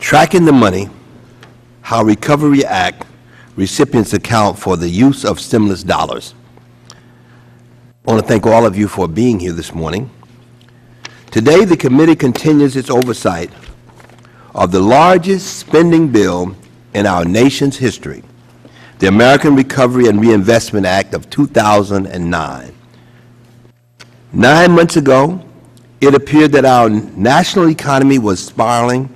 Tracking the money, how Recovery Act recipients account for the use of stimulus dollars. I want to thank all of you for being here this morning. Today, the committee continues its oversight of the largest spending bill in our nation's history, the American Recovery and Reinvestment Act of 2009. 9 months ago, it appeared that our national economy was spiraling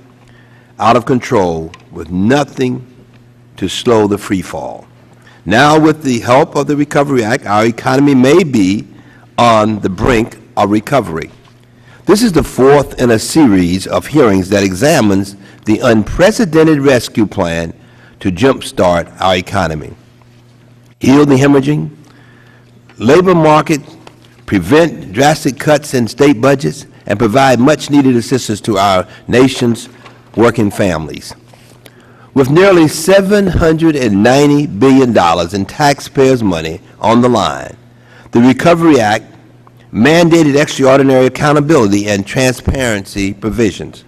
out of control with nothing to slow the free fall. Now, with the help of the Recovery Act, our economy may be on the brink of recovery. This is the fourth in a series of hearings that examines the unprecedented rescue plan to jumpstart our economy, heal the hemorrhaging labor market, prevent drastic cuts in state budgets, and provide much-needed assistance to our nation's working families. With nearly $790 billion in taxpayers' money on the line, the Recovery Act mandated extraordinary accountability and transparency provisions.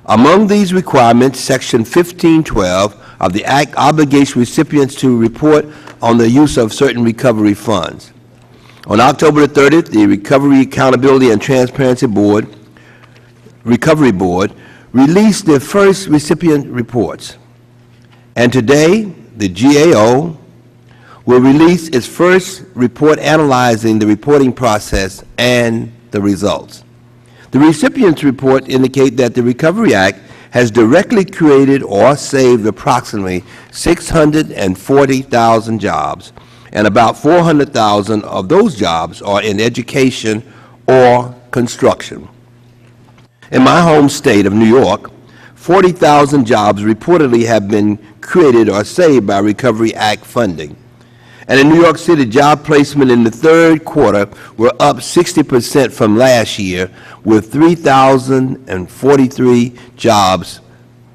Among these requirements, Section 1512 of the Act obligates recipients to report on the use of certain recovery funds. On October 30th, the Recovery Accountability and Transparency Recovery Board released their first recipient reports. And today, the GAO will release its first report analyzing the reporting process and the results. The recipients' report indicate that the Recovery Act has directly created or saved approximately 640,000 jobs, and about 400,000 of those jobs are in education or construction. In my home state of New York, 40,000 jobs reportedly have been created or saved by Recovery Act funding. And in New York City, job placement in the third quarter were up 60% from last year, with 3,043 jobs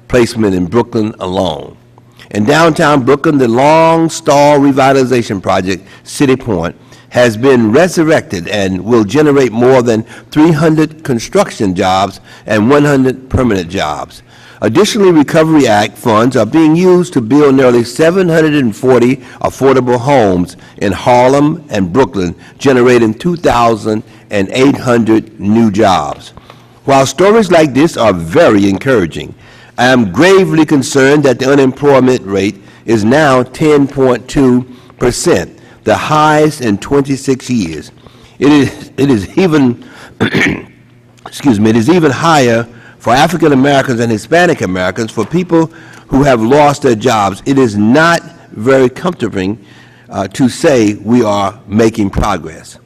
placement in Brooklyn alone. In downtown Brooklyn, the long-stalled revitalization project, City Point, has been resurrected and will generate more than 300 construction jobs and 100 permanent jobs. Additionally, Recovery Act funds are being used to build nearly 740 affordable homes in Harlem and Brooklyn, generating 2,800 new jobs. While stories like this are very encouraging, I am gravely concerned that the unemployment rate is now 10.2%, the highest in 26 years. It is even it is even higher for African Americans and Hispanic Americans, for people who have lost their jobs. It is not very comforting to say we are making progress.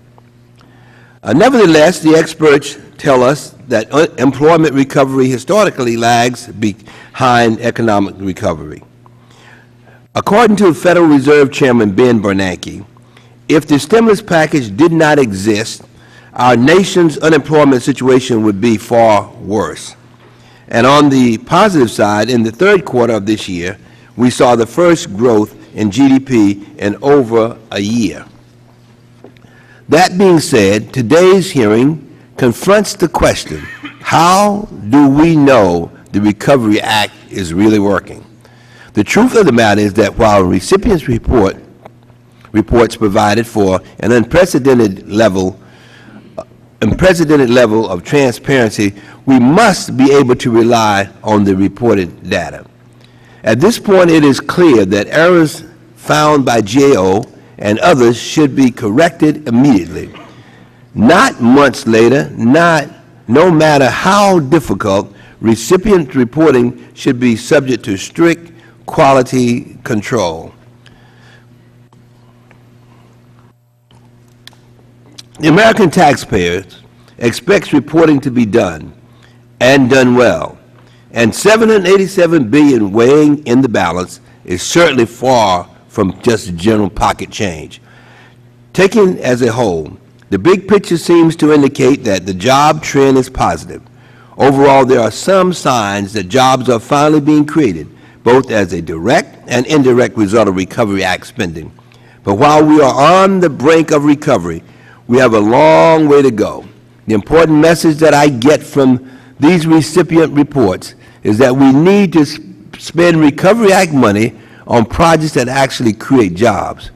Nevertheless, the experts tell us that employment recovery historically lags behind economic recovery. According to Federal Reserve Chairman Ben Bernanke, if the stimulus package did not exist, our nation's unemployment situation would be far worse. And on the positive side, in the third quarter of this year, we saw the first growth in GDP in over a year. That being said, today's hearing confronts the question, how do we know the Recovery Act is really working? The truth of the matter is that while recipients' reports provided for an unprecedented level of transparency, we must be able to rely on the reported data. At this point, it is clear that errors found by GAO and others should be corrected immediately, not months later. No matter how difficult, recipient reporting should be subject to strict quality control. The American taxpayer expects reporting to be done, and done well, and $787 billion weighing in the balance is certainly far from just general pocket change. Taken as a whole, the big picture seems to indicate that the job trend is positive. Overall, there are some signs that jobs are finally being created, both as a direct and indirect result of Recovery Act spending. But while we are on the brink of recovery, we have a long way to go. The important message that I get from these recipient reports is that we need to spend Recovery Act money on projects that actually create jobs.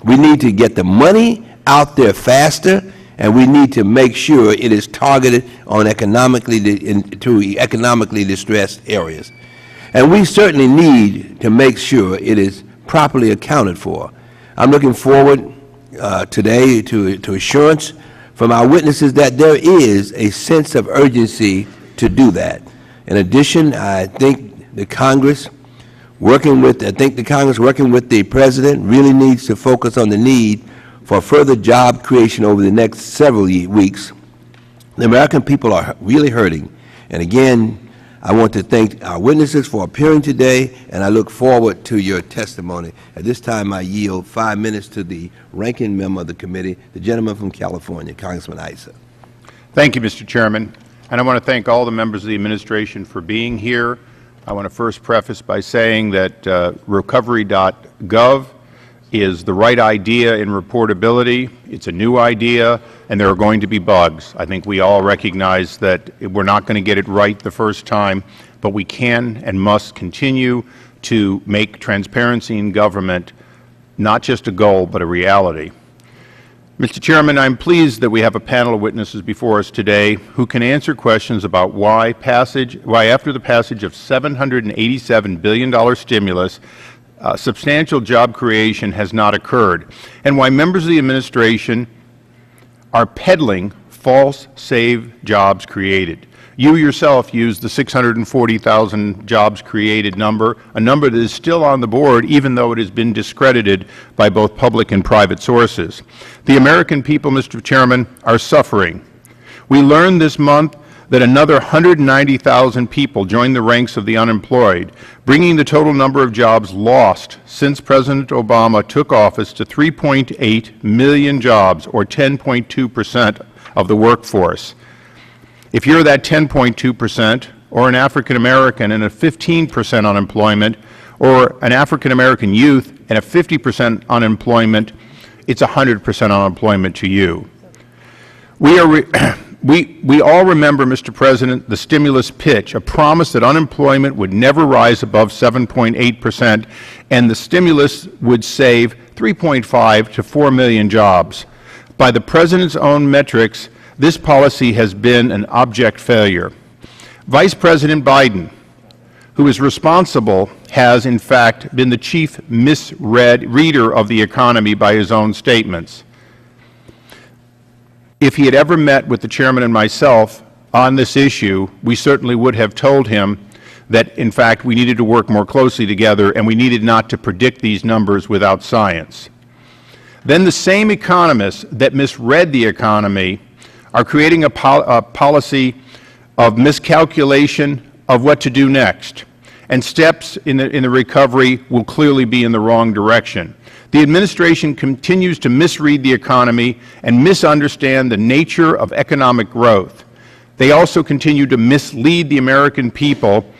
We need to get the money out there faster, and we need to make sure it is targeted on economically distressed areas. And we certainly need to make sure it is properly accounted for. I'm looking forward today to assurance from our witnesses that there is a sense of urgency to do that. In addition, I think the Congress working with the President really needs to focus on the need for further job creation over the next several weeks. The American people are really hurting. And again, I want to thank our witnesses for appearing today, and I look forward to your testimony. At this time, I yield 5 minutes to the ranking member of the committee, the gentleman from California, Congressman Issa. Thank you, Mr. Chairman. And I want to thank all the members of the administration for being here. I want to first preface by saying that recovery.gov is the right idea in reportability. It's a new idea, and there are going to be bugs. I think we all recognize that we're not going to get it right the first time, but we can and must continue to make transparency in government not just a goal, but a reality. Mr. Chairman, I'm pleased that we have a panel of witnesses before us today who can answer questions about why after the passage of $787 billion stimulus, substantial job creation has not occurred, and why members of the administration are peddling false save jobs created. You yourself used the 640,000 jobs created number, a number that is still on the board even though it has been discredited by both public and private sources. The American people, Mr. Chairman, are suffering. We learned this month that another 190,000 people joined the ranks of the unemployed, bringing the total number of jobs lost since President Obama took office to 3.8 million jobs, or 10.2% of the workforce. If you're that 10.2%, or an African American and a 15% unemployment, or an African American youth and a 50% unemployment, it's 100% unemployment to you. We all remember, Mr. President, the stimulus pitch, a promise that unemployment would never rise above 7.8%, and the stimulus would save 3.5 to 4 million jobs. By the President's own metrics, this policy has been an abject failure. Vice President Biden, who is responsible, has in fact been the chief misreader of the economy by his own statements. If he had ever met with the Chairman and myself on this issue, we certainly would have told him that, in fact, we needed to work more closely together and we needed not to predict these numbers without science. Then the same economists that misread the economy are creating a policy of miscalculation of what to do next, and steps in the recovery will clearly be in the wrong direction. The administration continues to misread the economy and misunderstand the nature of economic growth. They also continue to mislead the American people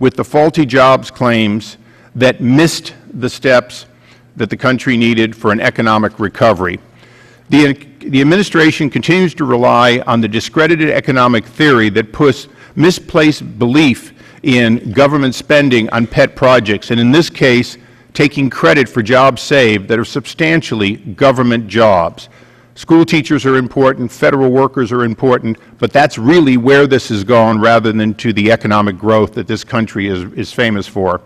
with the faulty jobs claims that missed the steps that the country needed for an economic recovery. The administration continues to rely on the discredited economic theory that puts misplaced belief in government spending on pet projects, and in this case, taking credit for jobs saved that are substantially government jobs. School teachers are important, federal workers are important, but that's really where this has gone rather than to the economic growth that this country is famous for.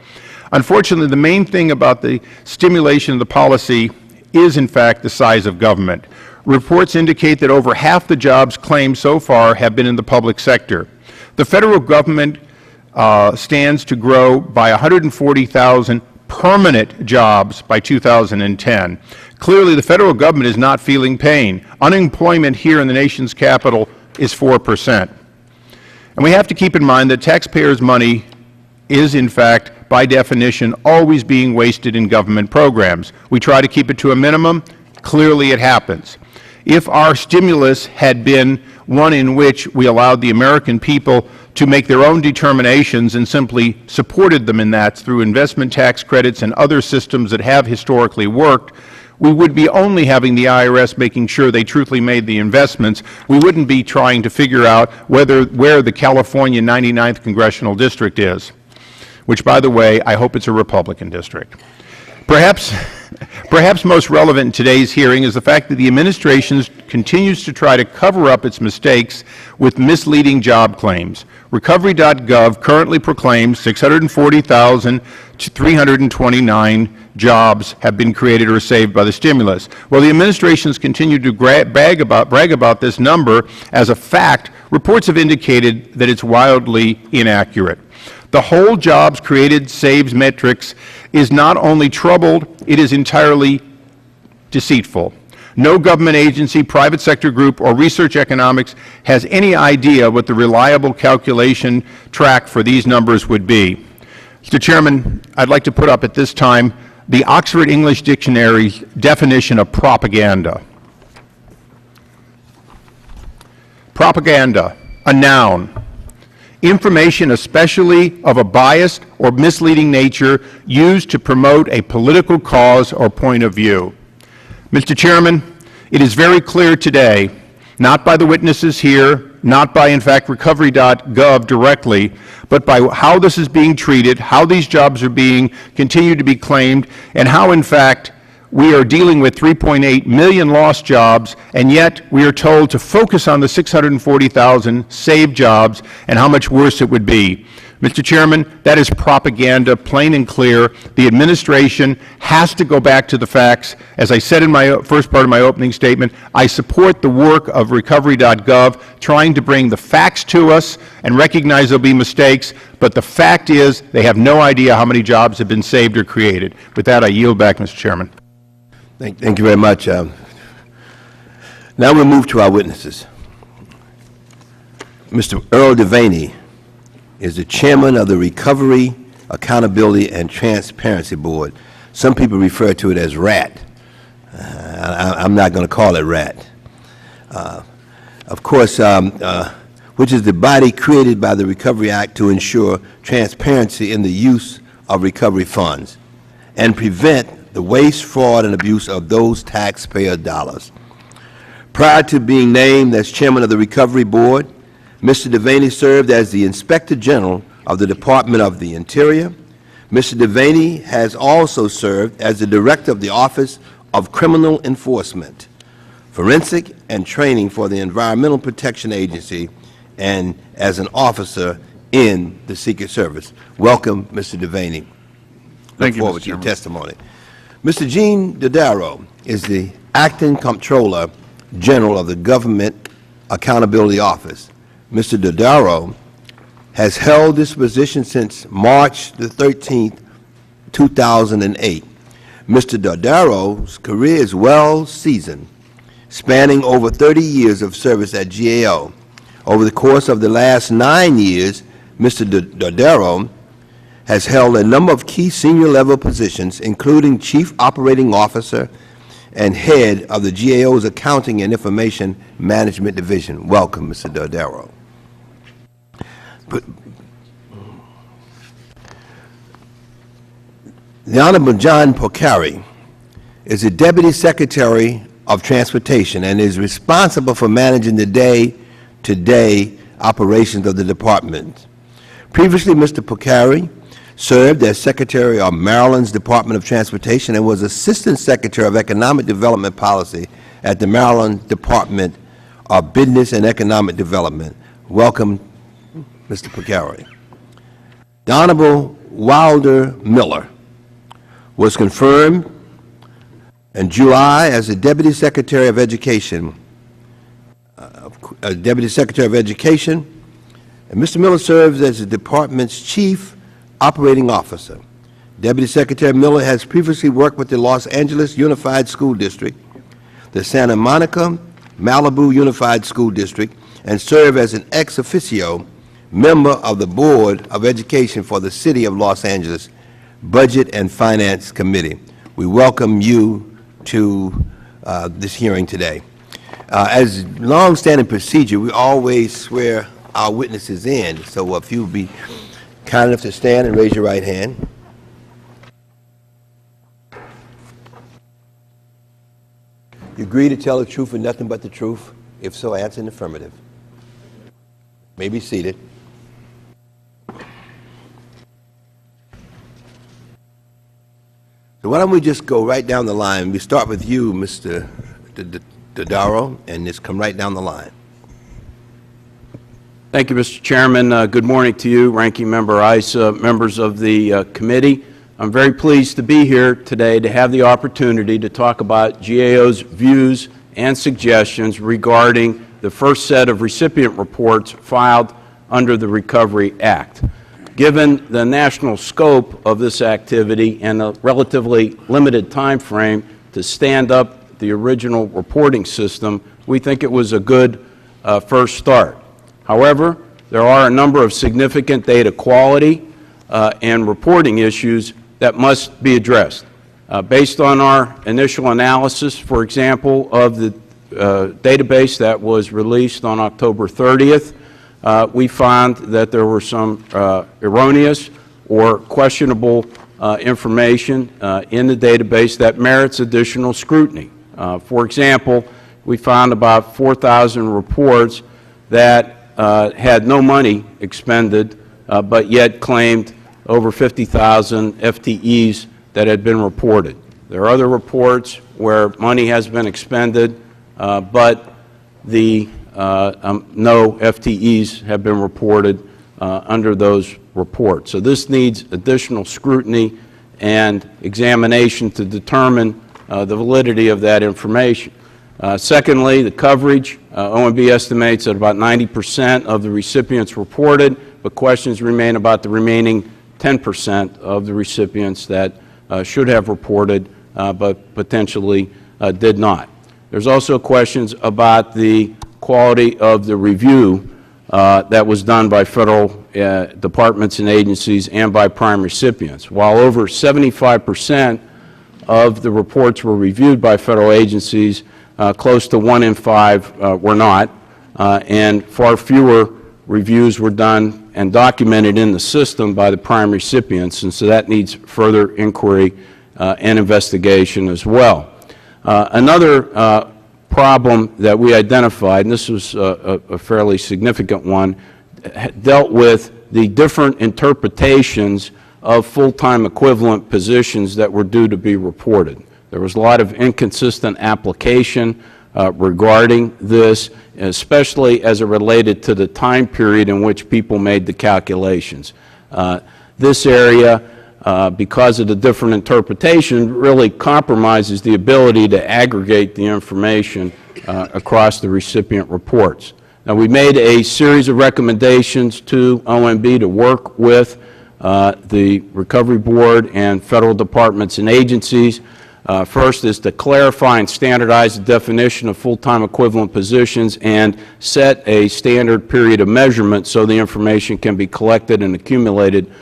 Unfortunately, the main thing about the stimulation of the policy is, in fact, the size of government. Reports indicate that over half the jobs claimed so far have been in the public sector. The Federal Government stands to grow by 140,000 permanent jobs by 2010. Clearly, the Federal Government is not feeling pain. Unemployment here in the nation's capital is 4%. And we have to keep in mind that taxpayers' money is, in fact, by definition, always being wasted in government programs. We try to keep it to a minimum. Clearly, it happens. If our stimulus had been one in which we allowed the American people to make their own determinations and simply supported them in that through investment tax credits and other systems that have historically worked, we would be only having the IRS making sure they truthfully made the investments. We wouldn't be trying to figure out where the California 99th Congressional District is, which, by the way, I hope it's a Republican district. Perhaps most relevant in today's hearing is the fact that the administration continues to try to cover up its mistakes with misleading job claims. Recovery.gov currently proclaims 640,329 jobs have been created or saved by the stimulus. Well, the administration has continued to brag about this number as a fact. Reports have indicated that it's wildly inaccurate. The whole jobs created saves metrics is not only troubled, it is entirely deceitful. No government agency, private sector group, or research economics has any idea what the reliable calculation track for these numbers would be. Mr. Chairman, I'd like to put up at this time the Oxford English Dictionary definition of propaganda. Propaganda, a noun. Information, especially of a biased or misleading nature, used to promote a political cause or point of view. Mr. Chairman, it is very clear today, not by the witnesses here, not by, in fact, Recovery.gov directly, but by how this is being treated, how these jobs are being continued to be claimed, and how, in fact, we are dealing with 3.8 million lost jobs, and yet we are told to focus on the 640,000 saved jobs and how much worse it would be. Mr. Chairman, that is propaganda, plain and clear. The administration has to go back to the facts. As I said in my first part of my opening statement, I support the work of Recovery.gov, trying to bring the facts to us and recognize there will be mistakes, but the fact is they have no idea how many jobs have been saved or created. With that, I yield back, Mr. Chairman. Thank you very much. Now we'll move to our witnesses. Mr. Earl Devaney is the chairman of the Recovery, Accountability, and Transparency Board. Some people refer to it as RAT. I'm not going to call it RAT. Of course, which is the body created by the Recovery Act to ensure transparency in the use of recovery funds and prevent the waste, fraud, and abuse of those taxpayer dollars. Prior to being named as chairman of the Recovery Board, Mr. Devaney served as the Inspector General of the Department of the Interior. Mr. Devaney has also served as the Director of the Office of Criminal Enforcement, Forensic and Training for the Environmental Protection Agency, and as an officer in the Secret Service. Welcome, Mr. Devaney. Thank you, Look forward Mr. to your Chairman. testimony. Mr. Gene Dodaro is the Acting Comptroller General of the Government Accountability Office. Mr. Dodaro has held this position since March the 13th, 2008. Mr. Dodaro's career is well seasoned, spanning over 30 years of service at GAO. Over the course of the last 9 years, Mr. Dodaro has held a number of key senior-level positions, including Chief Operating Officer and Head of the GAO's Accounting and Information Management Division. Welcome, Mr. Dodaro. The Honorable John Porcari is the Deputy Secretary of Transportation and is responsible for managing the day-to-day operations of the department. Previously, Mr. Porcari served as Secretary of Maryland's Department of Transportation and was Assistant Secretary of Economic Development Policy at the Maryland Department of Business and Economic Development. Welcome, Mr. Porcari. The Honorable Wilder Miller was confirmed in July as the Deputy Secretary of Education. And Mr. Miller serves as the department's Chief Operating Officer. Deputy Secretary Miller has previously worked with the Los Angeles Unified School District, the Santa Monica Malibu Unified School District, and served as an ex officio member of the Board of Education for the City of Los Angeles Budget and Finance Committee. We welcome you to this hearing today. As long-standing procedure, we always swear our witnesses in, so if you would be kind enough to stand and raise your right hand. You agree to tell the truth and nothing but the truth? If so, answer in the affirmative. May be seated. So why don't we just go right down the line? We start with you, Mr. Dodaro, and just come right down the line. Thank you, Mr. Chairman. Good morning to you, Ranking Member Issa, members of the committee. I'm very pleased to be here today to have the opportunity to talk about GAO's views and suggestions regarding the first set of recipient reports filed under the Recovery Act. Given the national scope of this activity and a relatively limited time frame to stand up the original reporting system, we think it was a good first start. However, there are a number of significant data quality and reporting issues that must be addressed. Based on our initial analysis, for example, of the database that was released on October 30th, we found that there were some erroneous or questionable information in the database that merits additional scrutiny. For example, we found about 4,000 reports that had no money expended, but yet claimed over 50,000 FTEs that had been reported. There are other reports where money has been expended, but the no FTEs have been reported under those reports. So this needs additional scrutiny and examination to determine the validity of that information. Secondly, the coverage. OMB estimates that about 90% of the recipients reported, but questions remain about the remaining 10% of the recipients that should have reported but potentially did not. There's also questions about the quality of the review that was done by Federal departments and agencies and by prime recipients. While over 75% of the reports were reviewed by Federal agencies, close to 1 in 5 were not, and far fewer reviews were done and documented in the system by the prime recipients, and so that needs further inquiry and investigation as well. Another problem that we identified, and this was a fairly significant one, dealt with the different interpretations of full-time equivalent positions that were due to be reported. There was a lot of inconsistent application regarding this, especially as it related to the time period in which people made the calculations. This area, because of the different interpretation, really compromises the ability to aggregate the information across the recipient reports. Now, we made a series of recommendations to OMB to work with the Recovery Board and Federal departments and agencies. First is to clarify and standardize the definition of full-time equivalent positions and set a standard period of measurement so the information can be collected and accumulated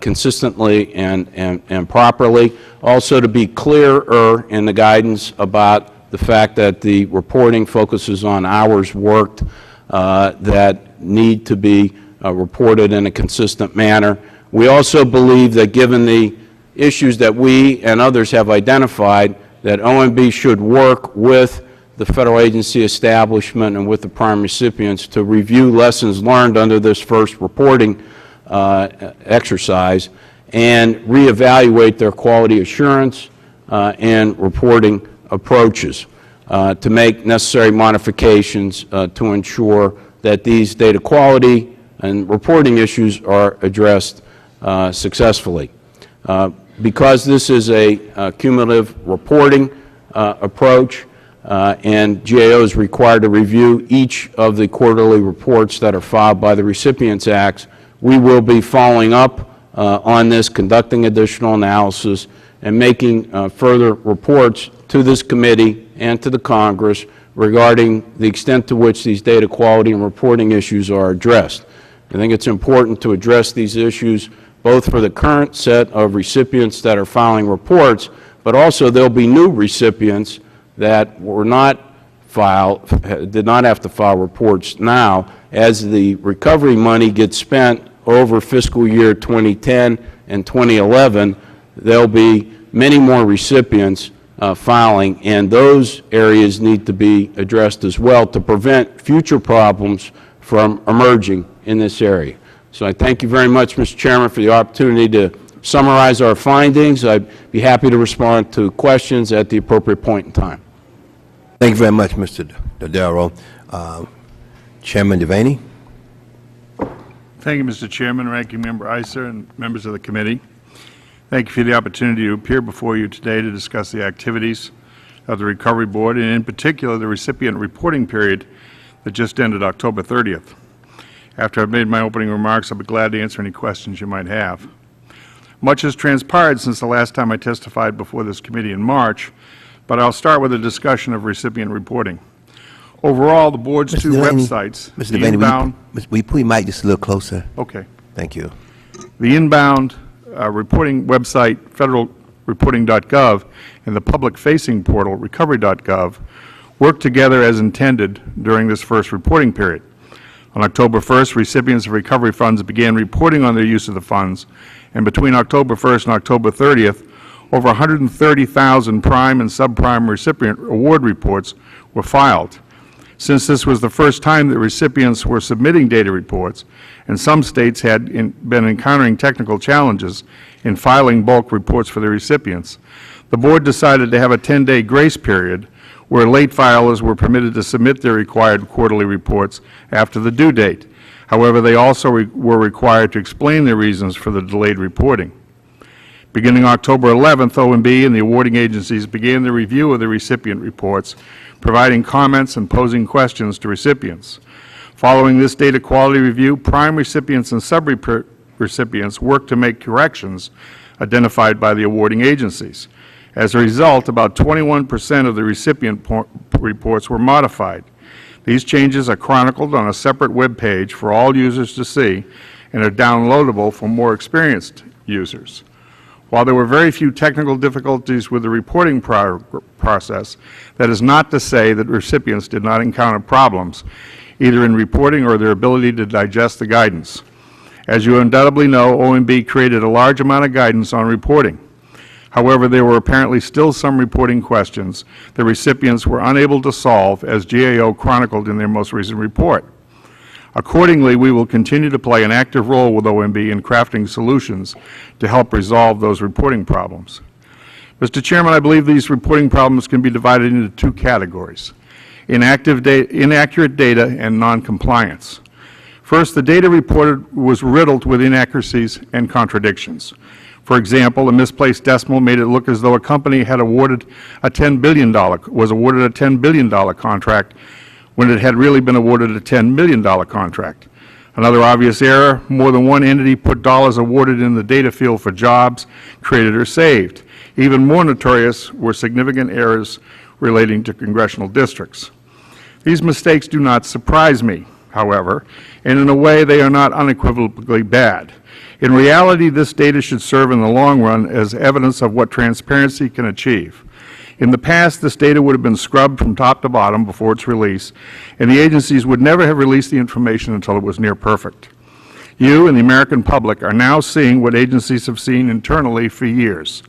consistently and properly. Also, to be clearer in the guidance about the fact that the reporting focuses on hours worked that need to be reported in a consistent manner. We also believe that given the issues that we and others have identified, that OMB should work with the Federal agency establishment and with the prime recipients to review lessons learned under this first reporting exercise and reevaluate their quality assurance and reporting approaches to make necessary modifications to ensure that these data quality and reporting issues are addressed successfully. Because this is a cumulative reporting approach and GAO is required to review each of the quarterly reports that are filed by the Recipients Acts, we will be following up on this, conducting additional analysis, and making further reports to this committee and to the Congress regarding the extent to which these data quality and reporting issues are addressed. I think it's important to address these issues both for the current set of recipients that are filing reports, but also there will be new recipients that were not did not have to file reports now. As the recovery money gets spent over fiscal year 2010 and 2011, there will be many more recipients filing, and those areas need to be addressed as well to prevent future problems from emerging in this area. So I thank you very much, Mr. Chairman, for the opportunity to summarize our findings. I'd be happy to respond to questions at the appropriate point in time. Thank you very much, Mr. Dodaro. Chairman Devaney. Thank you, Mr. Chairman, Ranking Member Iser, and members of the committee. Thank you for the opportunity to appear before you today to discuss the activities of the Recovery Board, and in particular the recipient reporting period that just ended October 30th. After I've made my opening remarks, I'll be glad to answer any questions you might have. Much has transpired since the last time I testified before this committee in March, but I'll start with a discussion of recipient reporting. Overall, the Board's two websites, Mr. the Devaney, inbound... will you put your mic just a little closer? Okay. Thank you. The inbound reporting website, federalreporting.gov, and the public-facing portal, recovery.gov, worked together as intended during this first reporting period. On October 1st, recipients of recovery funds began reporting on their use of the funds, and between October 1st and October 30th, over 130,000 prime and subprime recipient award reports were filed. Since this was the first time that recipients were submitting data reports, and some states had been encountering technical challenges in filing bulk reports for the recipients, the Board decided to have a 10-day grace period where late filers were permitted to submit their required quarterly reports after the due date. However, they also were required to explain their reasons for the delayed reporting. Beginning October 11th, OMB and the awarding agencies began the review of the recipient reports, providing comments and posing questions to recipients. Following this data quality review, prime recipients and sub-recipients worked to make corrections identified by the awarding agencies. As a result, about 21% of the recipient reports were modified. These changes are chronicled on a separate web page for all users to see and are downloadable for more experienced users. While there were very few technical difficulties with the reporting process, that is not to say that recipients did not encounter problems, either in reporting or their ability to digest the guidance. As you undoubtedly know, OMB created a large amount of guidance on reporting. However, there were apparently still some reporting questions the recipients were unable to solve, as GAO chronicled in their most recent report. Accordingly, we will continue to play an active role with OMB in crafting solutions to help resolve those reporting problems. Mr. Chairman, I believe these reporting problems can be divided into two categories: inaccurate data and noncompliance. First, the data reported was riddled with inaccuracies and contradictions. For example, a misplaced decimal made it look as though a company had awarded a $10 billion, was awarded a $10 billion contract when it had really been awarded a $10 million contract. Another obvious error, more than one entity put dollars awarded in the data field for jobs created or saved. Even more notorious were significant errors relating to congressional districts. These mistakes do not surprise me, however, and in a way they are not unequivocally bad. In reality, this data should serve in the long run as evidence of what transparency can achieve. In the past, this data would have been scrubbed from top to bottom before its release, and the agencies would never have released the information until it was near perfect. You and the American public are now seeing what agencies have seen internally for years.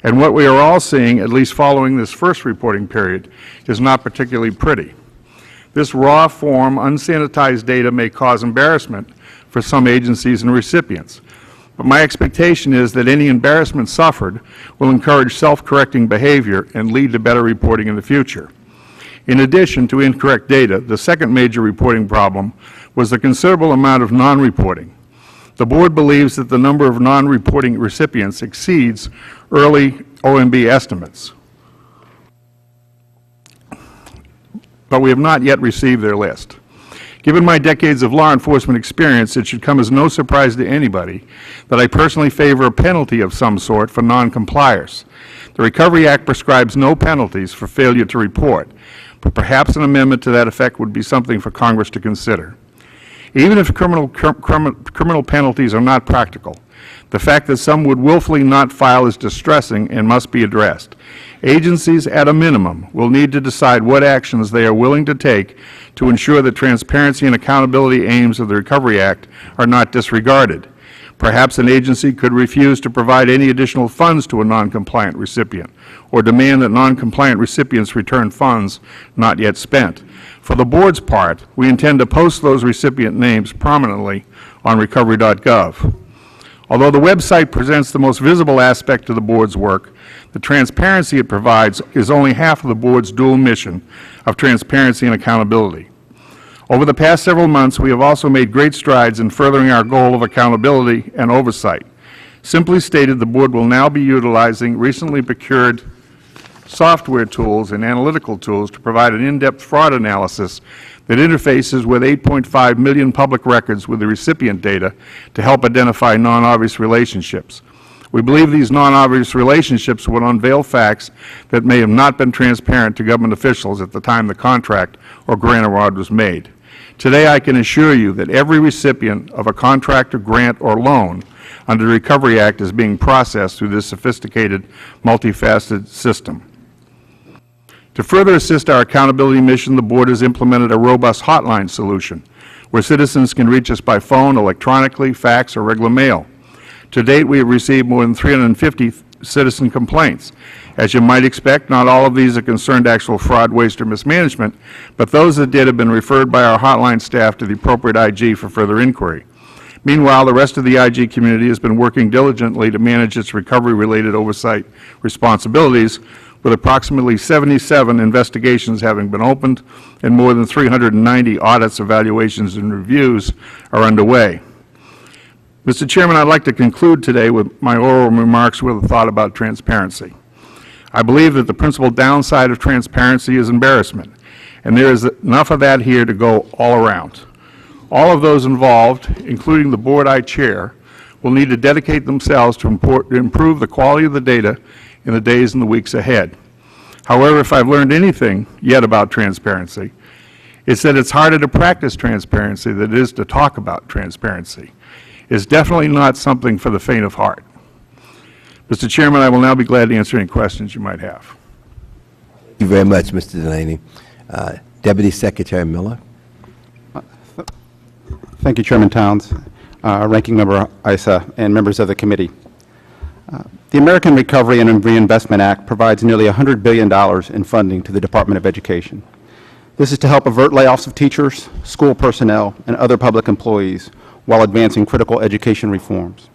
And what we are all seeing, at least following this first reporting period, is not particularly pretty. This raw form, unsanitized data may cause embarrassment for some agencies and recipients. But my expectation is that any embarrassment suffered will encourage self-correcting behavior and lead to better reporting in the future. In addition to incorrect data, the second major reporting problem was the considerable amount of non-reporting. The Board believes that the number of non-reporting recipients exceeds early OMB estimates, but we have not yet received their list. Given my decades of law enforcement experience, it should come as no surprise to anybody that I personally favor a penalty of some sort for noncompliers. The Recovery Act prescribes no penalties for failure to report, but perhaps an amendment to that effect would be something for Congress to consider. Even if criminal penalties are not practical, the fact that some would willfully not file is distressing and must be addressed. Agencies, at a minimum, will need to decide what actions they are willing to take to ensure that transparency and accountability aims of the Recovery Act are not disregarded. Perhaps an agency could refuse to provide any additional funds to a non-compliant recipient, or demand that non-compliant recipients return funds not yet spent. For the Board's part, we intend to post those recipient names prominently on recovery.gov. Although the website presents the most visible aspect of the Board's work, the transparency it provides is only half of the Board's dual mission of transparency and accountability. Over the past several months, we have also made great strides in furthering our goal of accountability and oversight. Simply stated, the Board will now be utilizing recently procured software tools and analytical tools to provide an in-depth fraud analysis that interfaces with 8.5 million public records with the recipient data to help identify non-obvious relationships. We believe these non-obvious relationships would unveil facts that may have not been transparent to government officials at the time the contract or grant award was made. Today, I can assure you that every recipient of a contract or grant or loan under the Recovery Act is being processed through this sophisticated, multifaceted system. To further assist our accountability mission, the Board has implemented a robust hotline solution where citizens can reach us by phone, electronically, fax, or regular mail. To date, we have received more than 350 citizen complaints. As you might expect, not all of these are concerned actual fraud, waste, or mismanagement, but those that did have been referred by our hotline staff to the appropriate IG for further inquiry. Meanwhile, the rest of the IG community has been working diligently to manage its recovery-related oversight responsibilities, with approximately 77 investigations having been opened and more than 390 audits, evaluations, and reviews are underway. Mr. Chairman, I'd like to conclude today with my oral remarks with a thought about transparency. I believe that the principal downside of transparency is embarrassment, and there is enough of that here to go all around. All of those involved, including the Board I chair, will need to dedicate themselves to improve the quality of the data in the days and the weeks ahead. However, if I've learned anything yet about transparency, it's that it's harder to practice transparency than it is to talk about transparency. It's definitely not something for the faint of heart. Mr. Chairman, I will now be glad to answer any questions you might have. Thank you very much, Mr. Delaney. Deputy Secretary Miller. Thank you, Chairman Towns, Ranking Member Issa, and members of the committee. The American Recovery and Reinvestment Act provides nearly $100 billion in funding to the Department of Education. This is to help avert layoffs of teachers, school personnel, and other public employees while advancing critical education reforms.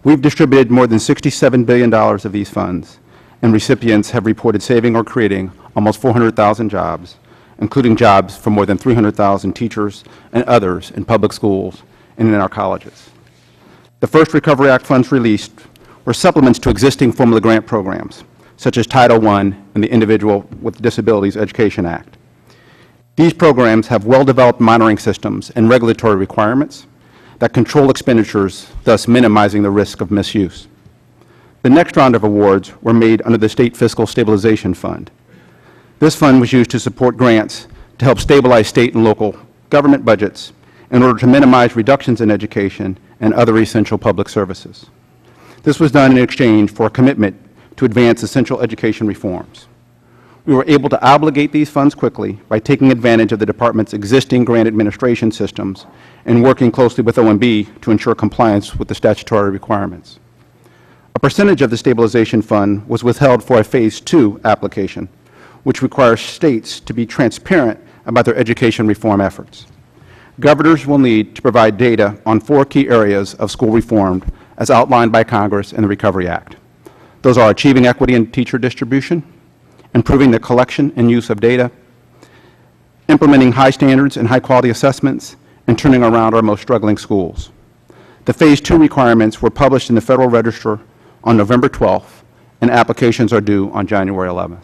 We've distributed more than $67 billion of these funds, and recipients have reported saving or creating almost 400,000 jobs, including jobs for more than 300,000 teachers and others in public schools and in our colleges. The first Recovery Act funds released were supplements to existing formula grant programs, such as Title I and the Individual with Disabilities Education Act. These programs have well-developed monitoring systems and regulatory requirements that control expenditures, thus minimizing the risk of misuse. The next round of awards were made under the State Fiscal Stabilization Fund. This fund was used to support grants to help stabilize state and local government budgets in order to minimize reductions in education and other essential public services. This was done in exchange for a commitment to advance essential education reforms. We were able to obligate these funds quickly by taking advantage of the Department's existing grant administration systems and working closely with OMB to ensure compliance with the statutory requirements. A percentage of the Stabilization Fund was withheld for a Phase 2 application, which requires states to be transparent about their education reform efforts. Governors will need to provide data on 4 key areas of school reform as outlined by Congress in the Recovery Act. Those are achieving equity in teacher distribution, improving the collection and use of data, implementing high standards and high-quality assessments, and turning around our most struggling schools. The Phase 2 requirements were published in the Federal Register on November 12th, and applications are due on January 11th.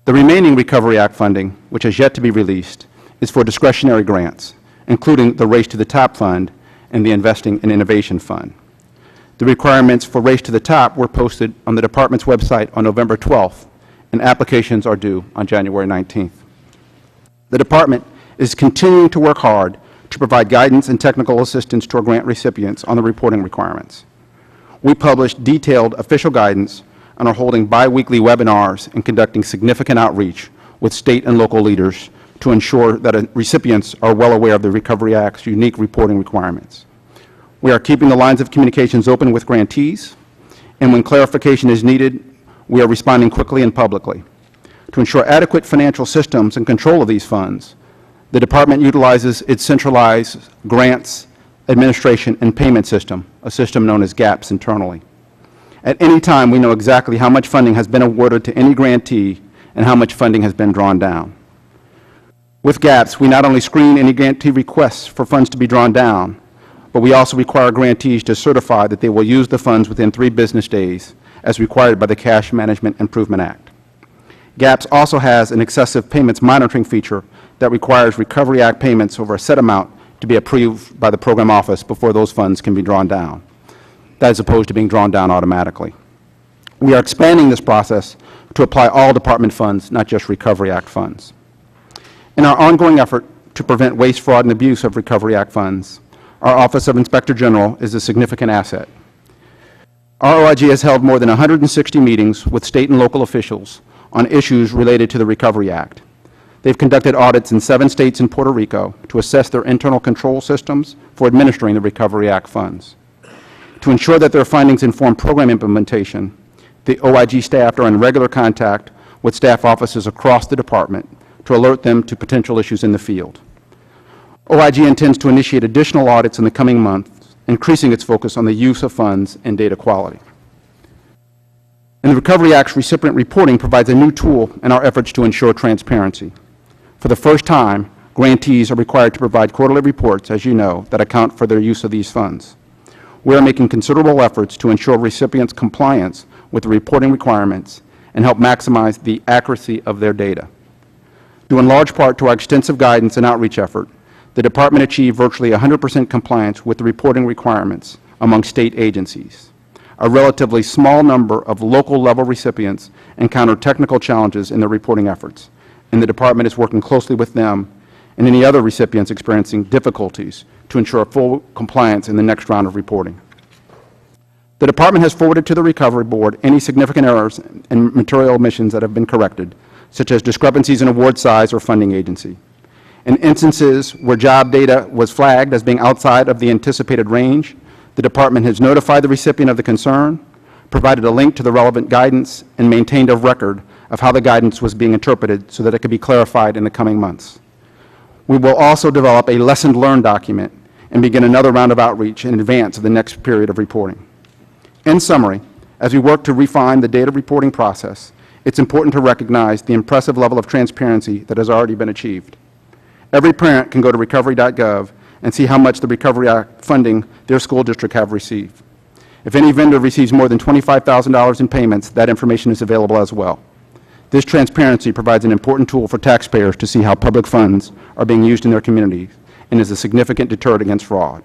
The remaining Recovery Act funding, which has yet to be released, is for discretionary grants, including the Race to the Top Fund and the Investing in Innovation Fund. The requirements for Race to the Top were posted on the Department's website on November 12th, and applications are due on January 19th. The Department is continuing to work hard to provide guidance and technical assistance to our grant recipients on the reporting requirements. We published detailed official guidance and are holding bi-weekly webinars and conducting significant outreach with state and local leaders to ensure that recipients are well aware of the Recovery Act's unique reporting requirements. We are keeping the lines of communications open with grantees, and when clarification is needed, we are responding quickly and publicly. To ensure adequate financial systems and control of these funds, the Department utilizes its centralized grants, administration, and payment system, a system known as GAPS internally. At any time, we know exactly how much funding has been awarded to any grantee and how much funding has been drawn down. With GAPS, we not only screen any grantee requests for funds to be drawn down, but we also require grantees to certify that they will use the funds within 3 business days, as required by the Cash Management Improvement Act. GAPS also has an excessive payments monitoring feature that requires Recovery Act payments over a set amount to be approved by the program office before those funds can be drawn down. That is opposed to being drawn down automatically. We are expanding this process to apply all Department funds, not just Recovery Act funds. In our ongoing effort to prevent waste, fraud, and abuse of Recovery Act funds, our Office of Inspector General is a significant asset. Our OIG has held more than 160 meetings with state and local officials on issues related to the Recovery Act. They've conducted audits in 7 states and Puerto Rico to assess their internal control systems for administering the Recovery Act funds. To ensure that their findings inform program implementation, the OIG staff are in regular contact with staff offices across the Department to alert them to potential issues in the field. OIG intends to initiate additional audits in the coming months, increasing its focus on the use of funds and data quality. And the Recovery Act's recipient reporting provides a new tool in our efforts to ensure transparency. For the first time, grantees are required to provide quarterly reports, as you know, that account for their use of these funds. We are making considerable efforts to ensure recipients' compliance with the reporting requirements and help maximize the accuracy of their data. Due in large part to our extensive guidance and outreach effort, the Department achieved virtually 100% compliance with the reporting requirements among state agencies. A relatively small number of local-level recipients encounter technical challenges in their reporting efforts, and the Department is working closely with them and any other recipients experiencing difficulties to ensure full compliance in the next round of reporting. The Department has forwarded to the Recovery Board any significant errors and material omissions that have been corrected, such as discrepancies in award size or funding agency. In instances where job data was flagged as being outside of the anticipated range, the Department has notified the recipient of the concern, provided a link to the relevant guidance, and maintained a record of how the guidance was being interpreted so that it could be clarified in the coming months. We will also develop a lesson learned document and begin another round of outreach in advance of the next period of reporting. In summary, as we work to refine the data reporting process, it's important to recognize the impressive level of transparency that has already been achieved. Every parent can go to recovery.gov and see how much the Recovery Act funding their school district have received. If any vendor receives more than $25,000 in payments, that information is available as well. This transparency provides an important tool for taxpayers to see how public funds are being used in their communities and is a significant deterrent against fraud.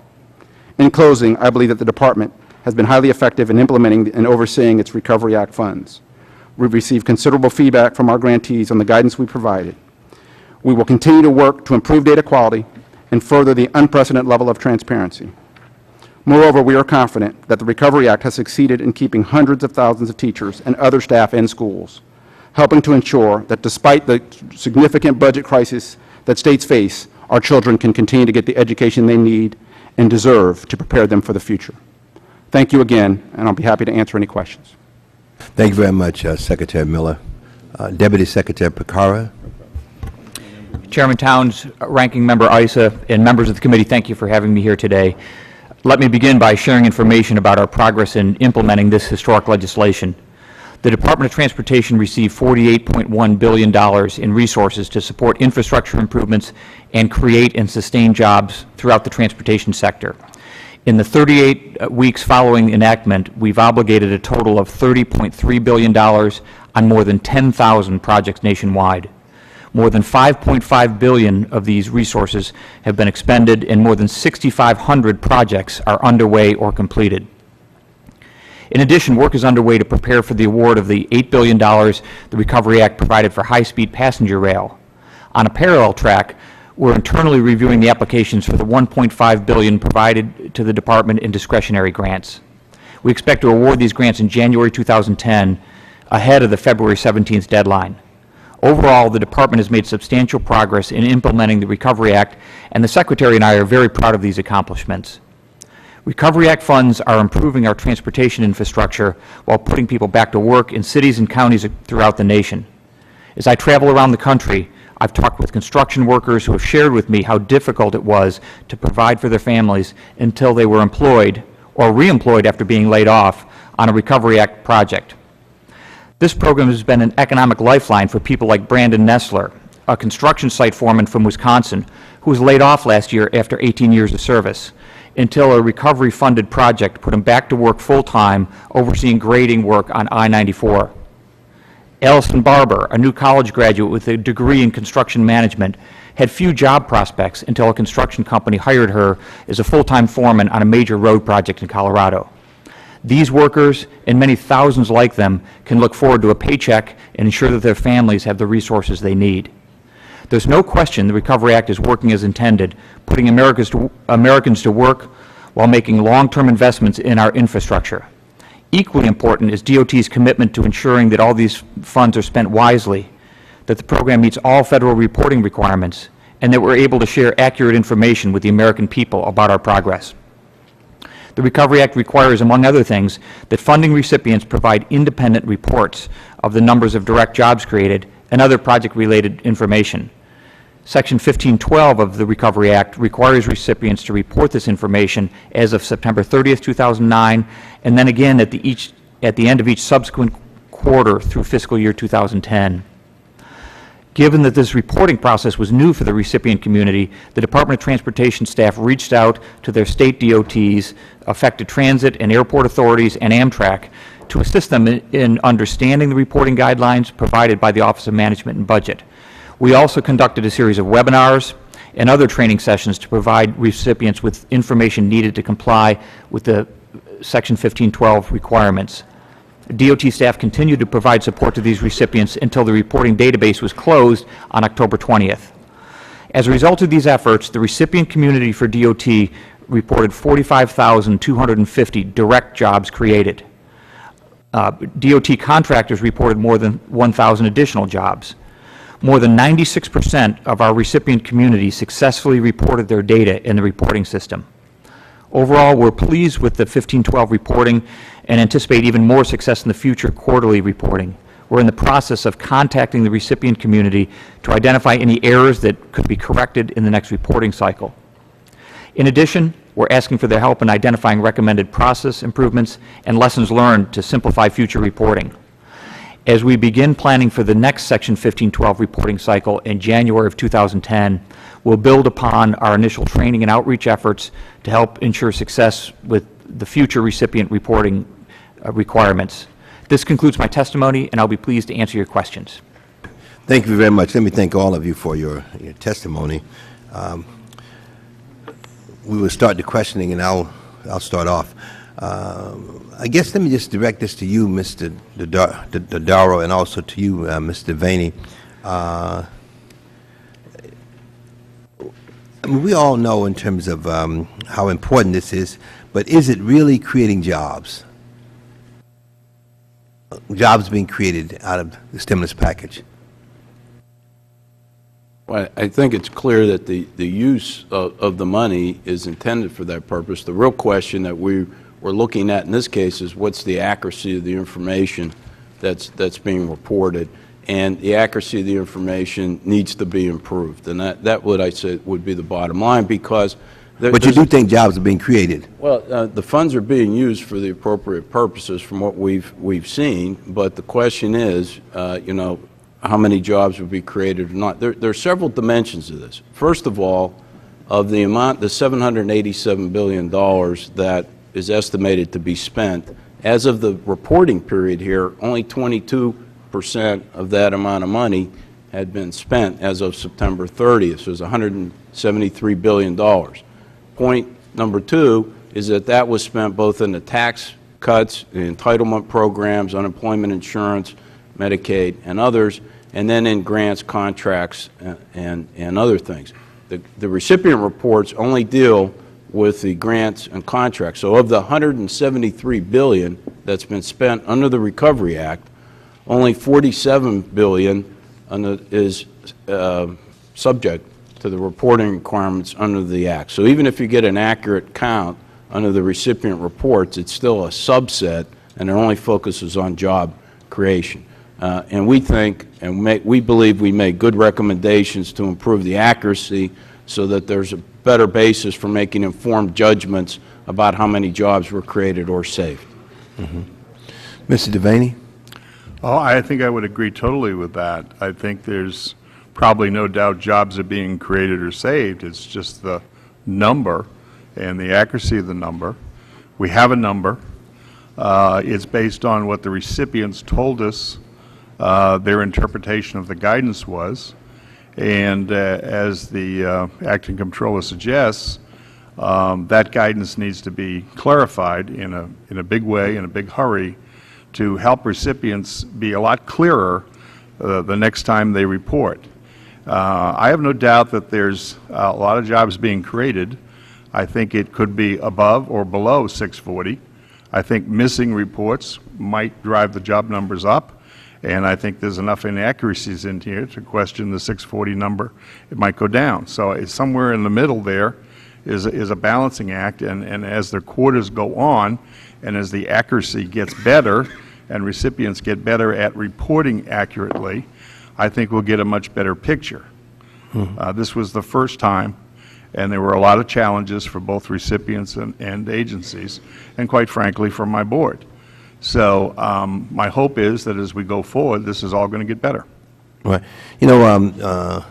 In closing, I believe that the Department has been highly effective in implementing and overseeing its Recovery Act funds. We've received considerable feedback from our grantees on the guidance we provided. We will continue to work to improve data quality and further the unprecedented level of transparency. Moreover, we are confident that the Recovery Act has succeeded in keeping hundreds of thousands of teachers and other staff in schools, helping to ensure that despite the significant budget crisis that states face, our children can continue to get the education they need and deserve to prepare them for the future. Thank you again, and I'll be happy to answer any questions. Thank you very much, Secretary Miller. Deputy Secretary Picara. Chairman Towns, Ranking Member Issa, and members of the committee, thank you for having me here today. Let me begin by sharing information about our progress in implementing this historic legislation. The Department of Transportation received $48.1 billion in resources to support infrastructure improvements and create and sustain jobs throughout the transportation sector. In the 38 weeks following enactment, we've obligated a total of $30.3 billion on more than 10,000 projects nationwide. More than $5.5 billion of these resources have been expended, and more than 6,500 projects are underway or completed. In addition, work is underway to prepare for the award of the $8 billion the Recovery Act provided for high-speed passenger rail. On a parallel track, we're internally reviewing the applications for the $1.5 billion provided to the Department in discretionary grants. We expect to award these grants in January 2010, ahead of the February 17th deadline. Overall, the Department has made substantial progress in implementing the Recovery Act, and the Secretary and I are very proud of these accomplishments. Recovery Act funds are improving our transportation infrastructure while putting people back to work in cities and counties throughout the nation. As I travel around the country, I've talked with construction workers who have shared with me how difficult it was to provide for their families until they were employed or reemployed after being laid off on a Recovery Act project. This program has been an economic lifeline for people like Brandon Nestler, a construction site foreman from Wisconsin, who was laid off last year after 18 years of service, until a recovery-funded project put him back to work full-time, overseeing grading work on I-94. Allison Barber, a new college graduate with a degree in construction management, had few job prospects until a construction company hired her as a full-time foreman on a major road project in Colorado. These workers, and many thousands like them, can look forward to a paycheck and ensure that their families have the resources they need. There's no question the Recovery Act is working as intended, putting Americans to work while making long-term investments in our infrastructure. Equally important is DOT's commitment to ensuring that all these funds are spent wisely, that the program meets all federal reporting requirements, and that we're able to share accurate information with the American people about our progress. The Recovery Act requires, among other things, that funding recipients provide independent reports of the numbers of direct jobs created and other project-related information. Section 1512 of the Recovery Act requires recipients to report this information as of September 30th, 2009, and then again at the end of each subsequent quarter through fiscal year 2010. Given that this reporting process was new for the recipient community, the Department of Transportation staff reached out to their state DOTs, affected transit and airport authorities, and Amtrak to assist them in understanding the reporting guidelines provided by the Office of Management and Budget. We also conducted a series of webinars and other training sessions to provide recipients with information needed to comply with the Section 1512 requirements. DOT staff continued to provide support to these recipients until the reporting database was closed on October 20th. As a result of these efforts, the recipient community for DOT reported 45,250 direct jobs created. DOT contractors reported more than 1,000 additional jobs. More than 96% of our recipient community successfully reported their data in the reporting system. Overall, we're pleased with the 1512 reporting and anticipate even more success in the future quarterly reporting. We're in the process of contacting the recipient community to identify any errors that could be corrected in the next reporting cycle. In addition, we're asking for their help in identifying recommended process improvements and lessons learned to simplify future reporting. As we begin planning for the next Section 1512 reporting cycle in January of 2010, we'll build upon our initial training and outreach efforts to help ensure success with the future recipient reporting requirements. This concludes my testimony, and I'll be pleased to answer your questions. Thank you very much. Let me thank all of you for your testimony. We will start the questioning, and I'll start off. I guess let me just direct this to you, Mr. Dodaro, and also to you, Mr. Vaney. I mean, we all know in terms of how important this is, but is it really creating jobs? Jobs being created out of the stimulus package? Well, I think it's clear that the use of the money is intended for that purpose. The real question that we're looking at in this case is what's the accuracy of the information that's being reported, and the accuracy of the information needs to be improved, and that would, I say, would be the bottom line, because but you do think jobs are being created? Well, the funds are being used for the appropriate purposes from what we've seen, but the question is, you know, how many jobs will be created or not. There are several dimensions to this. First of all, of the amount, the $787 billion that is estimated to be spent, as of the reporting period here, only 22% of that amount of money had been spent as of September 30th. So it was $173 billion. Point number two is that was spent both in the tax cuts, the entitlement programs, unemployment insurance, Medicaid, and others, and then in grants, contracts, and other things. The recipient reports only deal with the grants and contracts. So of the $173 billion that's been spent under the Recovery Act, only $47 billion is subject to the reporting requirements under the Act. So even if you get an accurate count under the recipient reports, it's still a subset, and it only focuses on job creation. And we think, and we believe we made good recommendations to improve the accuracy so that there's a better basis for making informed judgments about how many jobs were created or saved. Mr. Devaney? Oh, I think I would agree totally with that. I think there's probably no doubt jobs are being created or saved. It's just the number and the accuracy of the number. We have a number. It's based on what the recipients told us their interpretation of the guidance was. And as the acting comptroller suggests, that guidance needs to be clarified in a big way, in a big hurry, to help recipients be a lot clearer the next time they report. I have no doubt that there's a lot of jobs being created. I think it could be above or below 640. I think missing reports might drive the job numbers up, and I think there's enough inaccuracies in here to question the 640 number. It might go down. So it's somewhere in the middle there is a balancing act, and as the quarters go on, and as the accuracy gets better, and recipients get better at reporting accurately, I think we'll get a much better picture. This was the first time, and there were a lot of challenges for both recipients and agencies, and quite frankly, for my board. So my hope is that as we go forward, this is all going to get better. Right. You know,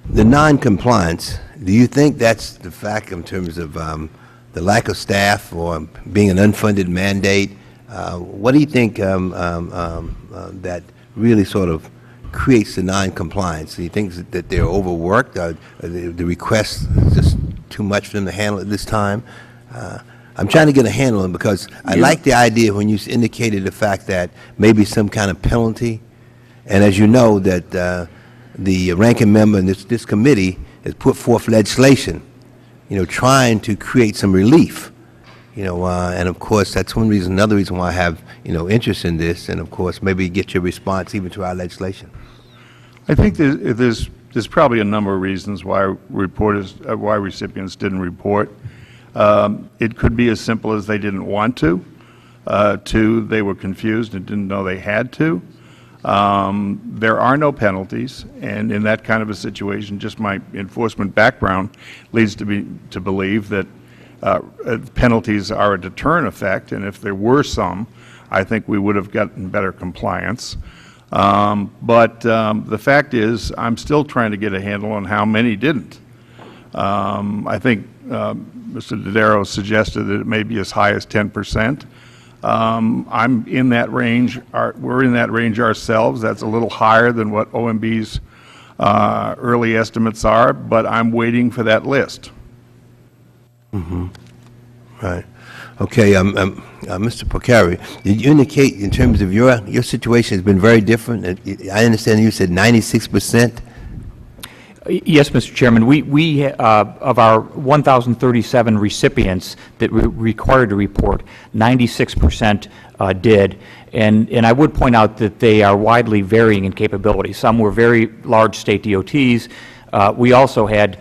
the non-compliance, do you think that's the fact in terms of the lack of staff or being an unfunded mandate? What do you think that really sort of creates the non-compliance? Do you think that they're overworked? The request is just too much for them to handle at this time? I'm trying to get a handle on it because I like the idea when you indicated the fact that maybe some kind of penalty. And as you know, that the ranking member in this committee has put forth legislation, you know, trying to create some relief. You know, and of course, that's one reason, another reason why I have, you know, interest in this, and of course, maybe get your response even to our legislation. I think there's probably a number of reasons why why recipients didn't report. It could be as simple as they didn't want to. Two, they were confused and didn't know they had to. There are no penalties, and in that kind of a situation, just my enforcement background leads to believe that penalties are a deterrent effect, and if there were some, I think we would have gotten better compliance. But the fact is, I'm still trying to get a handle on how many didn't. I think Mr. Dodaro suggested that it may be as high as 10%. I'm in that range. We're in that range ourselves. That's a little higher than what OMB's early estimates are, but I'm waiting for that list. Right. Okay, Mr. Porcari, did you indicate in terms of your situation has been very different? I understand you said 96%? Yes, Mr. Chairman. We of our 1,037 recipients that were required to report, 96% did. And I would point out that they are widely varying in capability. Some were very large state DOTs. We also had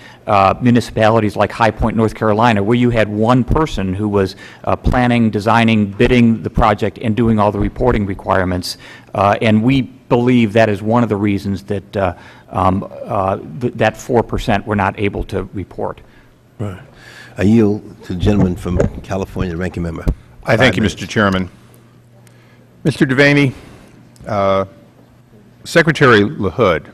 municipalities like High Point, North Carolina, where you had one person who was planning, designing, bidding the project, and doing all the reporting requirements. And we believe that is one of the reasons that that 4% were not able to report. Right. I yield to the gentleman from California, the ranking member. I thank you, Mr. Chairman. Mr. Devaney, Secretary LaHood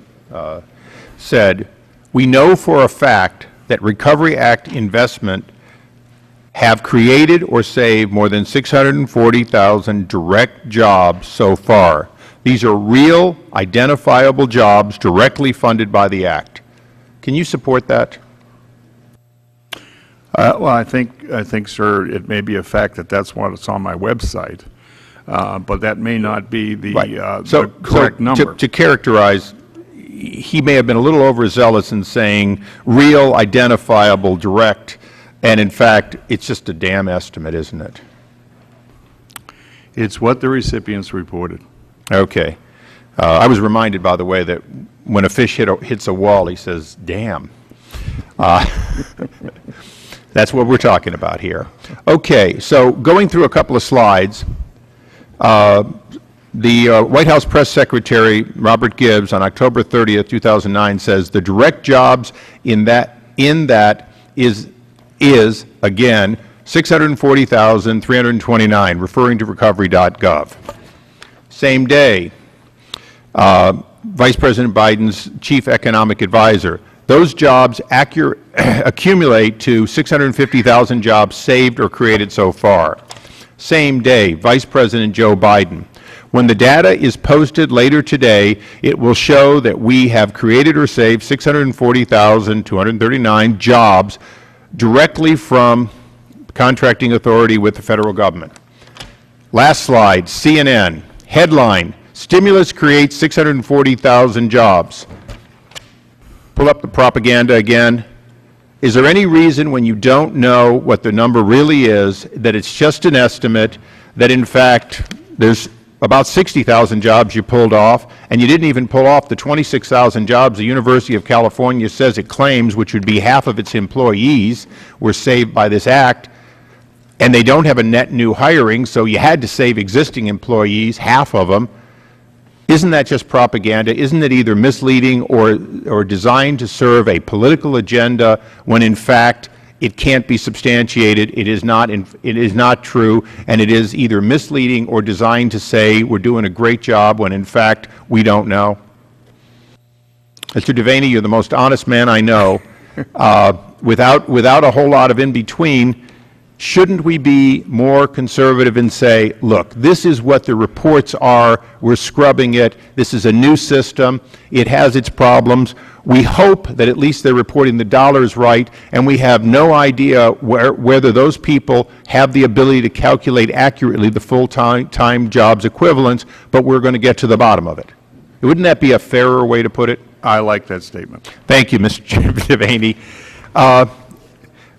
said, "We know for a fact that Recovery Act investment have created or saved more than 640,000 direct jobs so far. These are real, identifiable jobs directly funded by the Act." Can you support that? Well, I think, sir, it may be a fact that that's what's on my website, but that may not be the, the correct number. To characterize, he may have been a little overzealous in saying real, identifiable, direct, and in fact, it's just a damn estimate, isn't it? It's what the recipients reported. Okay. I was reminded, by the way, that when a fish hits a wall, he says, damn. That's what we're talking about here. Okay, so going through a couple of slides, the White House Press Secretary, Robert Gibbs, on October 30th, 2009, says the direct jobs in that is again, 640,329, referring to recovery.gov. Same day, Vice President Biden's chief economic advisor, those jobs accumulate to 650,000 jobs saved or created so far. Same day, Vice President Joe Biden, when the data is posted later today, it will show that we have created or saved 640,239 jobs directly from contracting authority with the federal government. Last slide, CNN, headline, stimulus creates 640,000 jobs. Pull up the propaganda again. Is there any reason when you don't know what the number really is, that it's just an estimate, that in fact there's about 60,000 jobs you pulled off, and you didn't even pull off the 26,000 jobs the University of California says it claims, which would be half of its employees, were saved by this act, and they don't have a net new hiring, so you had to save existing employees, half of them. Isn't that just propaganda? Isn't it either misleading or designed to serve a political agenda when in fact it can't be substantiated, it is not true, and it is either misleading or designed to say we're doing a great job when in fact we don't know? Mr. Devaney, you're the most honest man I know. Without a whole lot of in-between, shouldn't we be more conservative and say, look, this is what the reports are, we're scrubbing it, this is a new system, it has its problems, we hope that at least they're reporting the dollars right, and we have no idea whether those people have the ability to calculate accurately the full-time jobs equivalents, but we're going to get to the bottom of it. Wouldn't that be a fairer way to put it? I like that statement. Thank you, Mr. Devaney.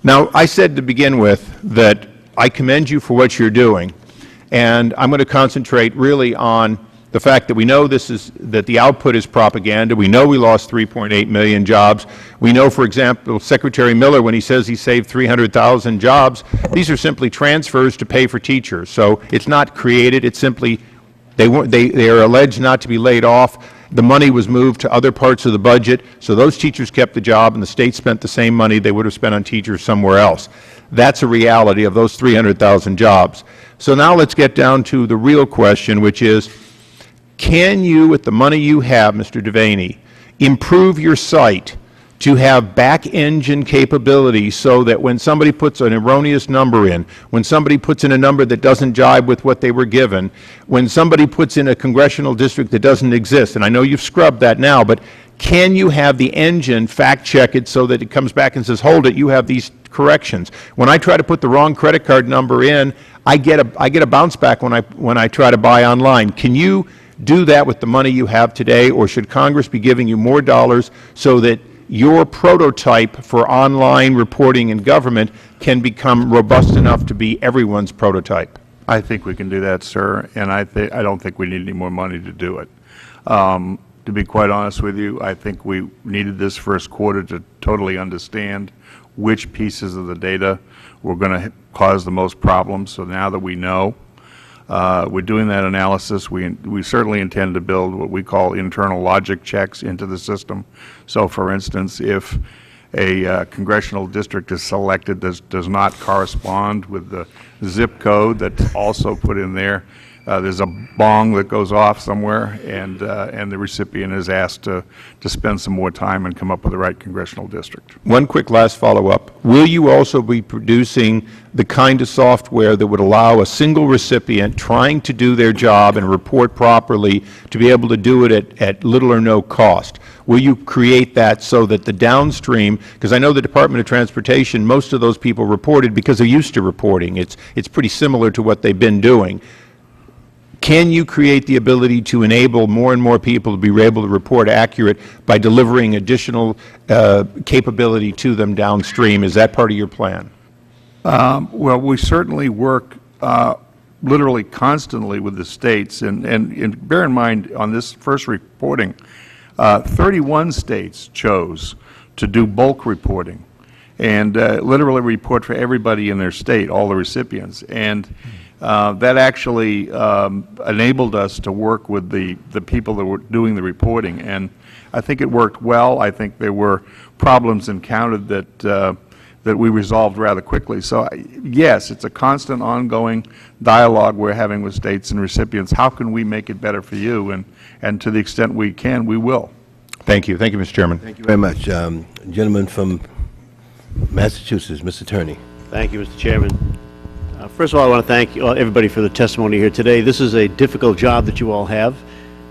Now, I said to begin with that I commend you for what you're doing, and I'm going to concentrate really on the fact that we know that the output is propaganda. We know we lost 3.8 million jobs. We know, for example, Secretary Miller, when he says he saved 300,000 jobs, these are simply transfers to pay for teachers. So it's not created. It's simply they are alleged not to be laid off. The money was moved to other parts of the budget, so those teachers kept the job, and the state spent the same money they would have spent on teachers somewhere else. That's a reality of those 300,000 jobs. So now let's get down to the real question, which is, can you, with the money you have, Mr. Devaney, improve your site to have back-engine capability so that when somebody puts an erroneous number in, when somebody puts in a number that doesn't jibe with what they were given, when somebody puts in a congressional district that doesn't exist, and I know you've scrubbed that now, but can you have the engine fact-check it so that it comes back and says, hold it, you have these corrections? When I try to put the wrong credit card number in, I get a bounce back when I try to buy online. Can you do that with the money you have today, or should Congress be giving you more dollars so that your prototype for online reporting in government can become robust enough to be everyone's prototype? I think we can do that, sir, and I don't think we need any more money to do it. To be quite honest with you, I think we needed this first quarter to totally understand which pieces of the data were going to cause the most problems. So now that we know, we're doing that analysis. We certainly intend to build what we call internal logic checks into the system. So, for instance, if a congressional district is selected that does not correspond with the zip code that's also put in there, there's a bong that goes off somewhere, and the recipient is asked to spend some more time and come up with the right congressional district. One quick last follow-up. Will you also be producing the kind of software that would allow a single recipient trying to do their job and report properly to be able to do it at little or no cost? Will you create that so that the downstream, because I know the Department of Transportation, most of those people reported because they're used to reporting. It's pretty similar to what they've been doing. Can you create the ability to enable more and more people to be able to report accurate by delivering additional capability to them downstream? Is that part of your plan? Well, we certainly work literally constantly with the states, and bear in mind on this first reporting, 31 states chose to do bulk reporting. and literally report for everybody in their state, all the recipients. And that actually enabled us to work with the people that were doing the reporting. And I think it worked well. I think there were problems encountered that we resolved rather quickly. So, yes, it's a constant, ongoing dialogue we're having with states and recipients. How can we make it better for you? And to the extent we can, we will. Thank you. Thank you, Mr. Chairman. Thank you very much. Gentleman from Massachusetts, Mr. Attorney. Thank you, Mr. Chairman. First of all, I want to thank everybody for the testimony here today. This is a difficult job that you all have,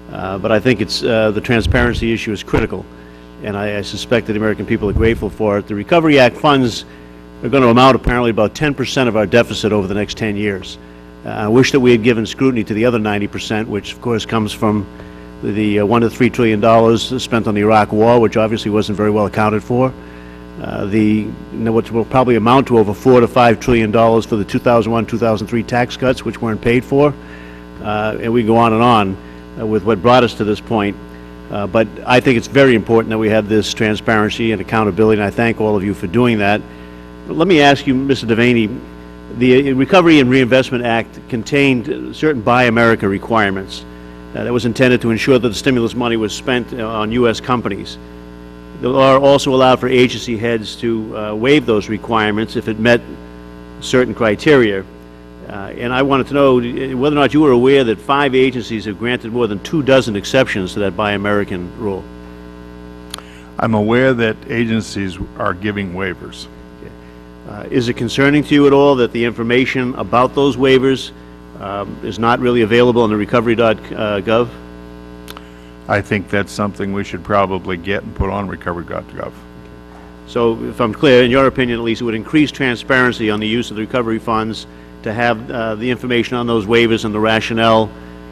but I think it's the transparency issue is critical, and I suspect that the American people are grateful for it. The Recovery Act funds are going to amount apparently about 10% of our deficit over the next 10 years. I wish that we had given scrutiny to the other 90%, which of course comes from the $1 to $3 trillion spent on the Iraq War, which obviously wasn't very well accounted for. Which will probably amount to over $4 to $5 trillion for the 2001-2003 tax cuts, which weren't paid for, and we go on and on with what brought us to this point. But I think it's very important that we have this transparency and accountability, and I thank all of you for doing that. But let me ask you, Mr. Devaney, the Recovery and Reinvestment Act contained certain Buy America requirements that was intended to ensure that the stimulus money was spent on U.S. companies. The law also allowed for agency heads to waive those requirements if it met certain criteria. And I wanted to know whether or not you were aware that 5 agencies have granted more than 24 exceptions to that Buy American rule. I'm aware that agencies are giving waivers. Is it concerning to you at all that the information about those waivers is not really available on the recovery.gov? I think that's something we should probably get and put on recovery.gov. So if I'm clear, in your opinion at least, it would increase transparency on the use of the recovery funds to have the information on those waivers and the rationale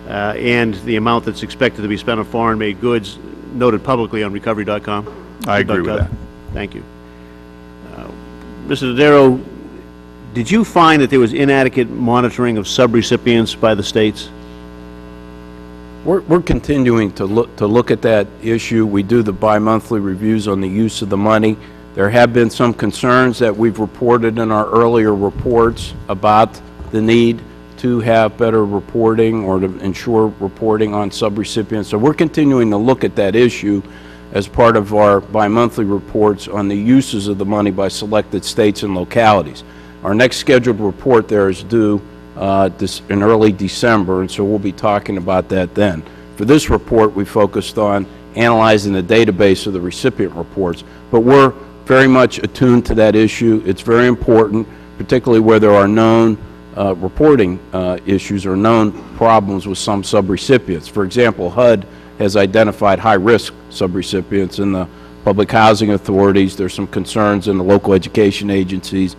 and the amount that's expected to be spent on foreign-made goods noted publicly on recovery.com? I agree with that. Thank you. Mr. Dodaro, did you find that there was inadequate monitoring of subrecipients by the states? We're continuing to look at that issue. We do the bi-monthly reviews on the use of the money. There have been some concerns that we've reported in our earlier reports about the need to have better reporting or to ensure reporting on subrecipients. So we're continuing to look at that issue as part of our bi-monthly reports on the uses of the money by selected states and localities. Our next scheduled report there is due in early December, and so we'll be talking about that then. For this report, we focused on analyzing the database of the recipient reports, but we're very much attuned to that issue. It's very important, particularly where there are known reporting issues or known problems with some subrecipients. For example, HUD has identified high-risk subrecipients in the public housing authorities. There's some concerns in the local education agencies.